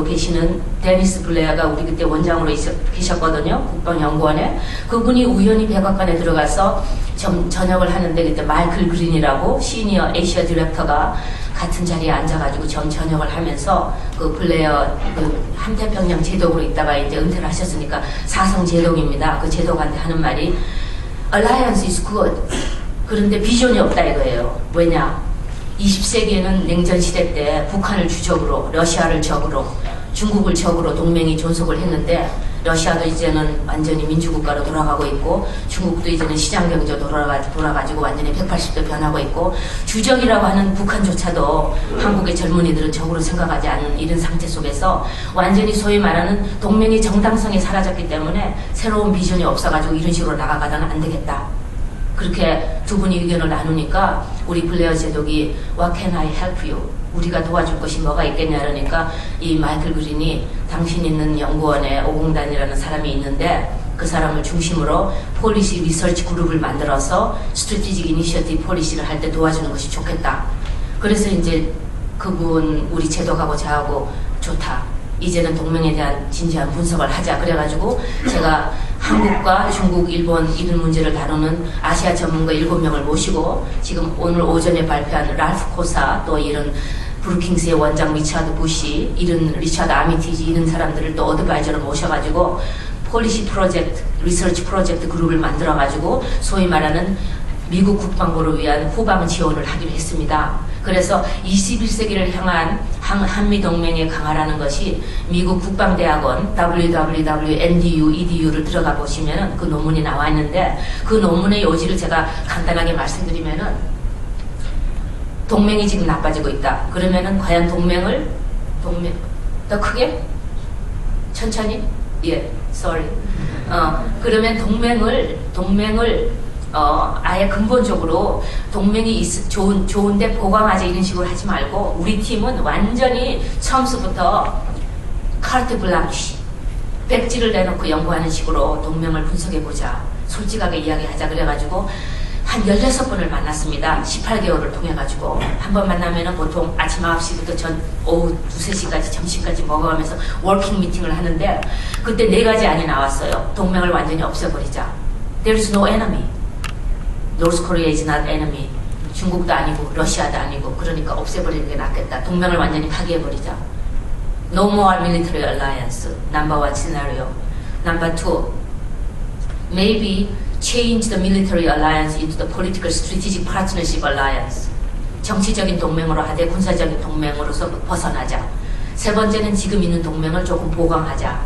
계시는 데니스 블레어가 우리 그때 원장으로 계셨거든요. 국방연구원에. 그분이 우연히 백악관에 들어가서 전역을 하는데 그때 마이클 그린이라고 시니어 에이시아 디렉터가 같은 자리에 앉아가지고 전역을 하면서 그 블레어 그 한태평양 제독으로 있다가 이제 은퇴를 하셨으니까 사성 제독입니다. 그 제독한테 하는 말이 Alliance is good. 그런데 비전이 없다 이거예요. 왜냐? 20세기에는 냉전 시대 때 북한을 주적으로, 러시아를 적으로, 중국을 적으로 동맹이 존속을 했는데 러시아도 이제는 완전히 민주국가로 돌아가고 있고 중국도 이제는 시장경제 돌아가지고 완전히 180도 변하고 있고 주적이라고 하는 북한조차도 한국의 젊은이들은 적으로 생각하지 않는 이런 상태 속에서 완전히 소위 말하는 동맹의 정당성이 사라졌기 때문에 새로운 비전이 없어가지고 이런 식으로 나가가다는 안 되겠다. 그렇게 두 분이 의견을 나누니까 우리 블레어 제독이 What can I help you? 우리가 도와줄 것이 뭐가 있겠냐 그러니까 이 마이클 그린이 당신 있는 연구원에 오공단이라는 사람이 있는데 그 사람을 중심으로 폴리시 리서치 그룹을 만들어서 스트래티직 이니셔티브 폴리시를 할 때 도와주는 것이 좋겠다. 그래서 이제 그분 우리 제독하고 저하고 좋다. 이제는 동맹에 대한 진지한 분석을 하자. 그래가지고 제가 한국과 중국, 일본 이런 문제를 다루는 아시아 전문가 7명을 모시고 지금 오늘 오전에 발표한 랄프 코사 또 이런 브루킹스의 원장 리차드 부시 이런 리차드 아미티지 이런 사람들을 또 어드바이저로 모셔가지고 폴리시 프로젝트, 리서치 프로젝트 그룹을 만들어가지고 소위 말하는 미국 국방부를 위한 후방 지원을 하기로 했습니다. 그래서 21세기를 향한 한미동맹의 강화라는 것이 미국 국방대학원 www.ndu, edu를 들어가 보시면은 그 논문이 나와 있는데 그 논문의 요지를 제가 간단하게 말씀드리면은 동맹이 지금 나빠지고 있다. 그러면은 과연 동맹 더 크게? 천천히? 예, sorry. 그러면 동맹을 아예 근본적으로 동맹이 좋은데 보강하자 이런 식으로 하지 말고 우리 팀은 완전히 처음부터 카르트 블랑시 백지를 내놓고 연구하는 식으로 동맹을 분석해보자. 솔직하게 이야기하자. 그래가지고 한 16번을 만났습니다. 18개월을 통해가지고 한 번 만나면은 보통 아침 9시부터 오후 2, 3시까지 점심까지 먹어가면서 워킹 미팅을 하는데 그때 4가지 안이 나왔어요. 동맹을 완전히 없애버리자. There is no enemy. North Korea is not enemy. 중국도 아니고 러시아도 아니고 그러니까 없애버리는 게 낫겠다. 동맹을 완전히 파괴해버리자. No more military alliance. Number 1 scenario. Number 2. Maybe change the military alliance into the political strategic partnership alliance. 정치적인 동맹으로 하되 군사적인 동맹으로서 벗어나자. 세 번째는 지금 있는 동맹을 조금 보강하자.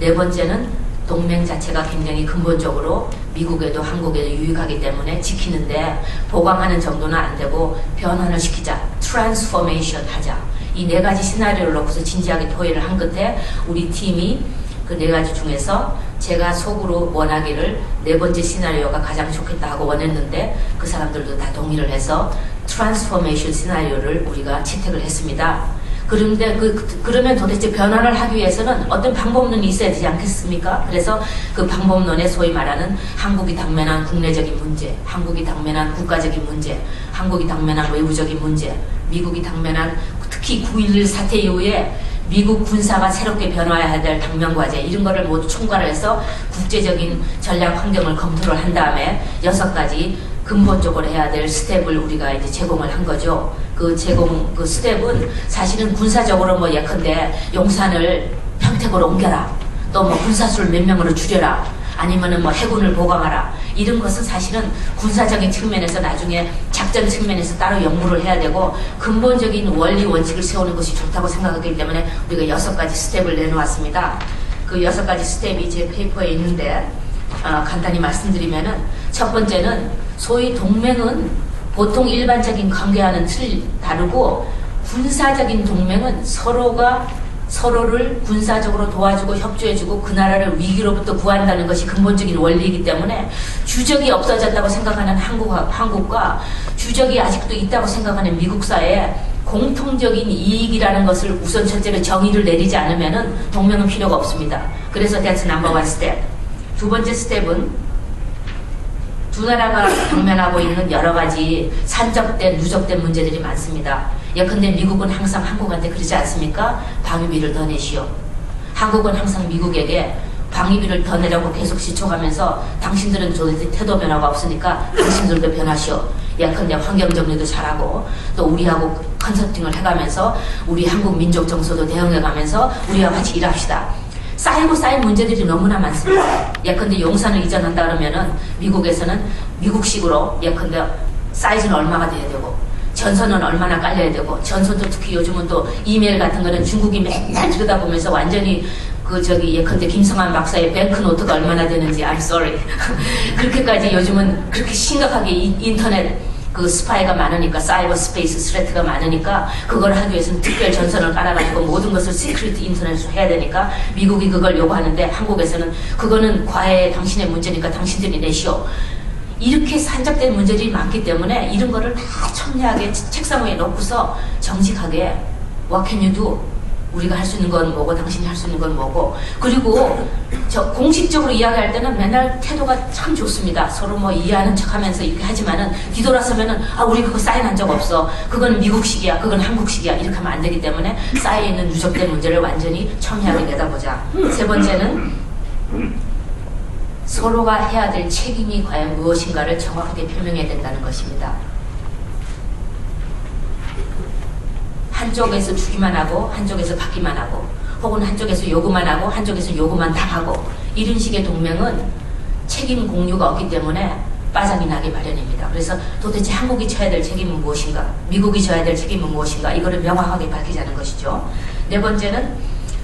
네 번째는 동맹 자체가 굉장히 근본적으로 미국에도 한국에도 유익하기 때문에 지키는데 보강하는 정도는 안 되고 변환을 시키자. 트랜스포메이션 하자. 이 4가지 시나리오를 놓고서 진지하게 토의를 한 끝에 우리 팀이 그 4가지 중에서 제가 속으로 원하기를 4번째 시나리오가 가장 좋겠다 하고 원했는데 그 사람들도 다 동의를 해서 트랜스포메이션 시나리오를 우리가 채택을 했습니다. 그런데 그러면 도대체 변화를 하기 위해서는 어떤 방법론이 있어야 되지 않겠습니까? 그래서 그 방법론에 소위 말하는 한국이 당면한 국내적인 문제, 한국이 당면한 국가적인 문제, 한국이 당면한 외부적인 문제, 미국이 당면한 특히 9.11 사태 이후에 미국 군사가 새롭게 변화해야 될 당면과제 이런 거를 모두 총괄을 해서 국제적인 전략 환경을 검토를 한 다음에 6가지 근본적으로 해야 될 스텝을 우리가 이제 제공을 한 거죠. 그 스텝은 사실은 군사적으로 뭐 예컨대 용산을 평택으로 옮겨라. 또 뭐 군사수를 몇 명으로 줄여라. 아니면은 뭐 해군을 보강하라. 이런 것은 사실은 군사적인 측면에서 나중에 작전 측면에서 따로 연구를 해야 되고 근본적인 원리 원칙을 세우는 것이 좋다고 생각하기 때문에 우리가 6가지 스텝을 내놓았습니다. 그 6가지 스텝이 제 페이퍼에 있는데 간단히 말씀드리면은 첫 번째는 소위 동맹은 보통 일반적인 관계와는 다르고 군사적인 동맹은 서로를 군사적으로 도와주고 협조해주고 그 나라를 위기로부터 구한다는 것이 근본적인 원리이기 때문에 주적이 없어졌다고 생각하는 한국과 주적이 아직도 있다고 생각하는 미국 사이에 공통적인 이익이라는 것을 우선 첫째로 정의를 내리지 않으면 동맹은 필요가 없습니다. 그래서 that's number 1 step. 두 번째 스텝은 두 나라가 당면하고 있는 여러 가지 산적된, 누적된 문제들이 많습니다. 예컨대 미국은 항상 한국한테 그러지 않습니까? 방위비를 더 내시오. 한국은 항상 미국에게 방위비를 더 내라고 계속 시촉하면서 당신들은 도대체 태도 변화가 없으니까 당신들도 변하시오. 예컨대 환경정리도 잘하고 또 우리하고 컨설팅을 해가면서 우리 한국 민족 정서도 대응해가면서 우리와 같이 일합시다. 쌓이고 쌓인 문제들이 너무나 많습니다. 예컨대 용산을 이전한다 그러면은 미국에서는 미국식으로 예컨대 사이즈는 얼마가 돼야 되고 전선은 얼마나 깔려야 되고 전선도 특히 요즘은 또 이메일 같은 거는 중국이 맨날 들여다보면서 완전히 예컨대 김성환 박사의 뱅크노트가 얼마나 되는지 I'm sorry. 그렇게까지 요즘은 그렇게 심각하게 인터넷 스파이가 많으니까 사이버 스페이스 스레트가 많으니까 그걸 하기 위해서는 특별 전선을 깔아가지고 모든 것을 시크릿 인터넷으로 해야 되니까 미국이 그걸 요구하는데 한국에서는 그거는 과외 당신의 문제니까 당신들이 내시오. 이렇게 산적된 문제들이 많기 때문에 이런 거를 다 첨예하게 책상 위에 놓고서 정직하게 What can you do? 우리가 할 수 있는 건 뭐고 당신이 할 수 있는 건 뭐고 그리고 저 공식적으로 이야기할 때는 맨날 태도가 참 좋습니다. 서로 뭐 이해하는 척하면서 이렇게 하지만은 뒤돌아서면은 우리 그거 사인한 적 없어. 그건 미국식이야. 그건 한국식이야. 이렇게 하면 안 되기 때문에 쌓여있는 누적된 문제를 완전히 첨예하게 내다보자. 세 번째는 서로가 해야 될 책임이 과연 무엇인가를 정확하게 표명해야 된다는 것입니다. 한쪽에서 주기만 하고 한쪽에서 받기만 하고 혹은 한쪽에서 요구만 하고 한쪽에서 요구만 당하고 이런 식의 동맹은 책임 공유가 없기 때문에 빠장이 나기 마련입니다. 그래서 도대체 한국이 져야 될 책임은 무엇인가, 미국이 져야 될 책임은 무엇인가, 이거를 명확하게 밝히자는 것이죠. 네 번째는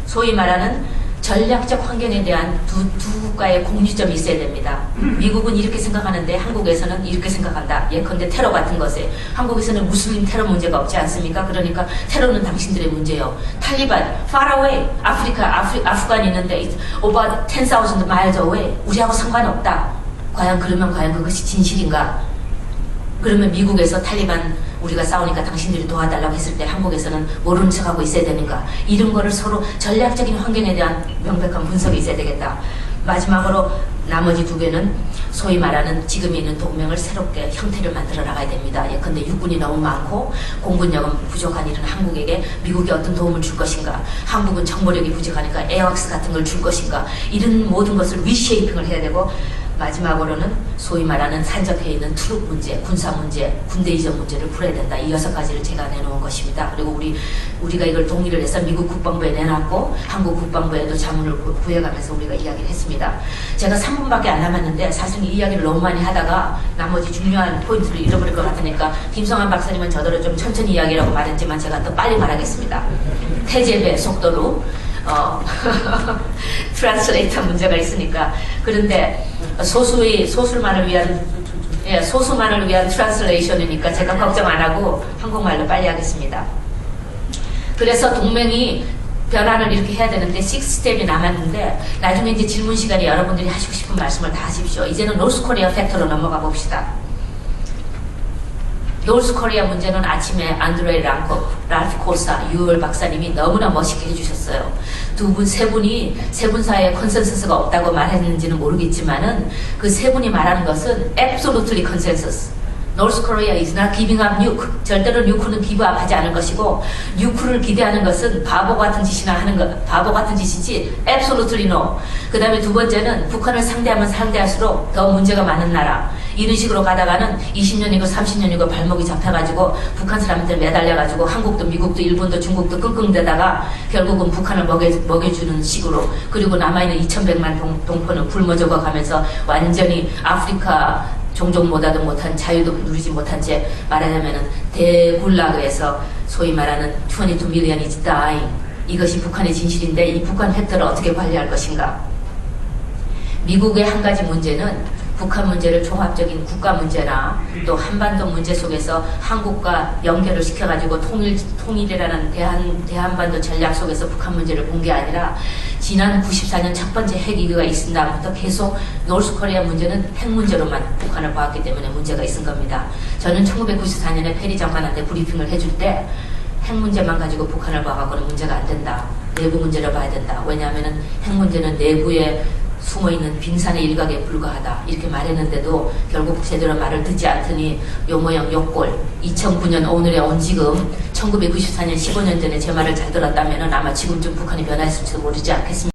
소위 말하는 전략적 환경에 대한 두 국가의 공유점이 있어야 됩니다. 미국은 이렇게 생각하는데 한국에서는 이렇게 생각한다. 예컨대 테러 같은 것에 한국에서는 무슬림 테러 문제가 없지 않습니까? 그러니까 테러는 당신들의 문제요. 탈리반, far away, 아프간 있는데 over 10,000 miles away, 우리하고 상관없다. 과연 그것이 진실인가? 그러면 미국에서 탈리반 우리가 싸우니까 당신들이 도와달라고 했을 때 한국에서는 모르는 척하고 있어야 되는가? 이런 거를 서로 전략적인 환경에 대한 명백한 분석이 있어야 되겠다. 마지막으로 나머지 두 개는 소위 말하는 지금 있는 동맹을 새롭게 형태를 만들어 나가야 됩니다. 예컨대 육군이 너무 많고 공군력은 부족한 이런 한국에게 미국이 어떤 도움을 줄 것인가, 한국은 정보력이 부족하니까 에어왁스 같은 걸 줄 것인가, 이런 모든 것을 리쉐이핑을 해야 되고 마지막으로는 소위 말하는 산적해 있는 트룹 문제, 군사 문제, 군대 이전 문제를 풀어야 된다. 이 6가지를 제가 내놓은 것입니다. 그리고 우리가 이걸 동의를 해서 미국 국방부에 내놨고 한국 국방부에도 자문을 구해가면서 우리가 이야기를 했습니다. 제가 3분밖에 안 남았는데 사실 이 이야기를 너무 많이 하다가 나머지 중요한 포인트를 잃어버릴 것 같으니까 김성환 박사님은 저더러 좀 천천히 이야기라고 말했지만 제가 더 빨리 말하겠습니다. 태제배 속도로 트랜스레이터 문제가 있으니까. 그런데 소수만을 위한 트랜스레이션이니까 제가 걱정 안 하고 한국말로 빨리 하겠습니다. 그래서 동맹이 변화를 이렇게 해야 되는데 6스텝이 남았는데 나중에 이제 질문 시간에 여러분들이 하시고 싶은 말씀을 다 하십시오. 이제는 노스코리아 팩터로 넘어가 봅시다. 노스코리아 문제는 아침에 안드레이 랄프 코사, 유월 박사님이 너무나 멋있게 해주셨어요. 세 분 사이에 컨센서스가 없다고 말했는지는 모르겠지만은 그 세 분이 말하는 것은 absolutely consensus. North Korea is not giving up nuke. 절대로 뉴크는 기브업 하지 않을 것이고 뉴크를 기대하는 것은 바보 같은 짓이지 absolutely no. 그 다음에 두 번째는 북한을 상대하면 상대할수록 더 문제가 많은 나라. 이런 식으로 가다가는 20년이고 30년이고 발목이 잡혀가지고 북한 사람들 매달려가지고 한국도 미국도 일본도 중국도 끙끙대다가 결국은 북한을 먹여주는 식으로, 그리고 남아있는 2,100만 동포는 굶어 죽어가면서 완전히 아프리카 종족보다도 못한 자유도 누리지 못한 채 말하자면은 대굴락에서 소위 말하는 22 million is dying. 이것이 북한의 진실인데 이 북한 팩터를 어떻게 관리할 것인가? 미국의 한 가지 문제는 북한 문제를 종합적인 국가 문제나 또 한반도 문제 속에서 한국과 연결을 시켜가지고 통일이라는 대한반도 전략 속에서 북한 문제를 본 게 아니라 지난 94년 첫 번째 핵위기가 있은 다음부터 계속 노스코리아 문제는 핵 문제로만 북한을 봐왔기 때문에 문제가 있은 겁니다. 저는 1994년에 페리 장관한테 브리핑을 해줄 때 핵 문제만 가지고 북한을 봐갖고는 문제가 안 된다. 내부 문제를 봐야 된다. 왜냐하면 핵 문제는 내부에 숨어있는 빙산의 일각에 불과하다. 이렇게 말했는데도 결국 제대로 말을 듣지 않더니 요모양 요꼴 2009년 오늘에 온 지금 1994년 15년 전에 제 말을 잘 들었다면 아마 지금쯤 북한이 변화했을지도 모르지 않겠습니까?